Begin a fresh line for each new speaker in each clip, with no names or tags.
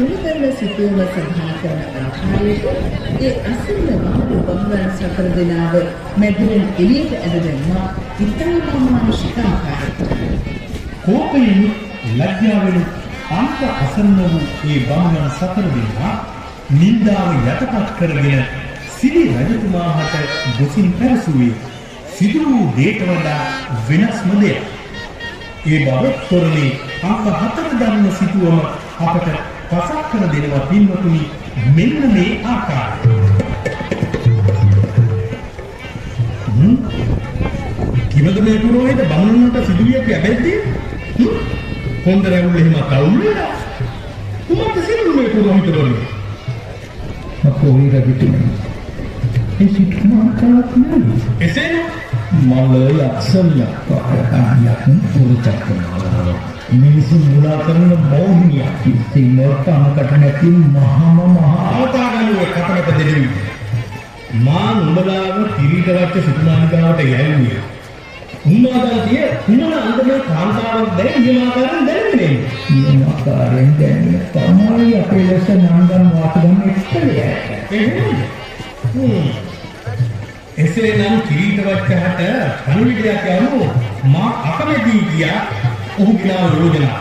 පිළිගන්න සිටුවම සඳහන් කරන ආකාරයට ඒ අසන්න වහළු බමුණන් සතර දෙනාව මැදුරෙන් එළියට ඇද දැම්මා ඉතාම මානුෂික ආකාරයට.
කෝපයෙන් ලැජ්ජාවෙන් අන්ත අසන්න වූ ඒ බමුණන් සතර දෙනා නින්දාව යටපත් කරගෙන සිරි රජතුමා හට ගොසින් පැරසුවේ සිදු වූ දේට වඩා වෙනස්ම දෙයක්. ඒ බව තොරණේ අංක 4 දන්න සිටුවම අපට පසක් කර දෙනවා පින්වතුනි මෙන්න මේ ආකාරයට. කිවද මේ පුරෝහිත බමුණන්ට සිදුවිය කැබැද්දී? කොන්ද රැවුල් එහෙම තවුල් වෙලා. කුමක්ද සිදුවු මේ පුරෝහිත වරුනි?
අපෝ රජතුමනි. ඒ සිටුමා කලක් නෙවෙයි.
එසේ
මල යක්ෂණියක් පාරකාණියක් පුරුතක්කනවා. මිනිසුන් මුලා කරන බෞද්ධියක් සිංහලට අමකට නැති මහා
අවතාරණුවේ කපනක දෙවි. මා නුඹලාව කිරීටවත් සිටුමානිකාවට යැවුවේ. උන්වහන්සේ කුමන අන්දමේ කාන්තාවක් දැන් නියමාකාරයෙන් දැනෙන්නේ.
නියමාකාරයෙන් දැනෙන්නේ තමයි අපේ ලෙස නන්දන් වාසගම එක්කලේ.
එසේනම් කිරීටවත්කහට පණිවිඩයක් යවමු. මා අකමැති කියා ඔහු ගිනා යෝජනා.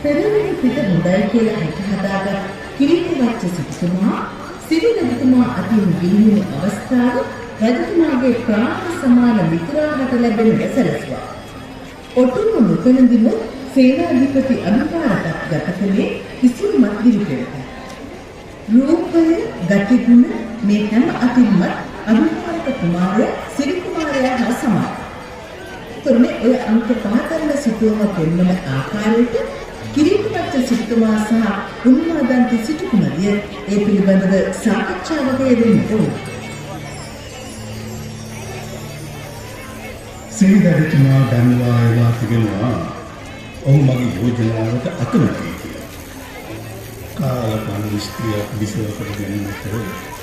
පෙරවැනි පිට හොඳයි කියලා හිත හදාගත් කිරීටවත් සිටුතුමා සිරි රජතුමා අතින් ගිලිහුණු අවස්ථාව රජතුමාගේ ප්‍රාණ සමාන මිතුරාට ලැබෙන සැලසුවා. ඔටුනු නොපෙනඳිම සේනාධිපති අභිපාරයක් ගත කළේ කිසිම මත්දිරිකයක. රූපය ගතිගුණ මේ හැම අතින්ම අභිපාරක කුමාරයා සිරි කුමාරයා හා සමානයි. තොරනේ ඔය අංක 5 කරන සිටුවම පෙන්වන ආකාරයට කිරීටවත් සිටුතුමා සහ උන්මාදන්ති සිටුකුමරිය ඒ පිළිබඳව සාකච්ඡාවක යෙදෙන්න ඕන.
සිරි රජතුමා දන්වා එලා තිබෙනවා ඔහු මගේ යෝජනාවට අකමැතියි කියලා. කාලකන්ණි ස්ත්‍රියක් විසව කර ගැනීමට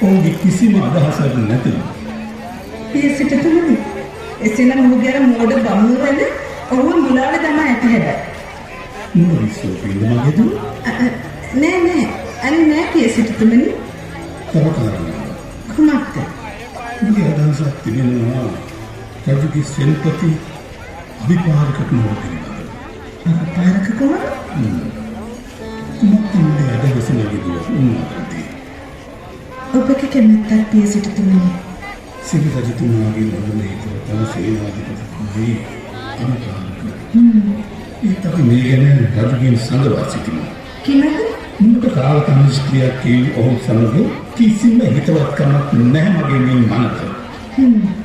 ඔහුගේ කිසිම අදහසක් නැතිව.
ඒ සිටුතුමනි එසේනම් ඔහුගේ අර මෝඩ බමුණුරද ඔහු මුලාවේ තමයි ඇත හැබැයි.
මොරිසෝ පිළිමගේද?
නෑ අනේ නෑ කිය සිටුතුමනි.
තරකාරණා.
කුමක්ද?
මේ අදහසක් තිබෙනවා රජුගේ සෙන්පති අභිපාරක කුමාර පිළිබඳව.
අභිපාරක කුමාර?
කුමක්ද අදහස නැගිදුව උන්වහන්සේ.
ඔබගේ කැමැත්තක් පිය සිටුතුමනි.
සිරි රජතුමාගේ ලොවනේ තම සේනාධිපතිතුමාගේ අභිපාරක. ඒත් අපි මේ ගැන රජුගෙන් සඳවා සිටිමු.
කිමද?
මුකට කාලකන්ණි ස්ත්‍රියක් කී ඔහු සමග කිසිම හිතවත්කමක් නැහැ මගේ මේ මනස.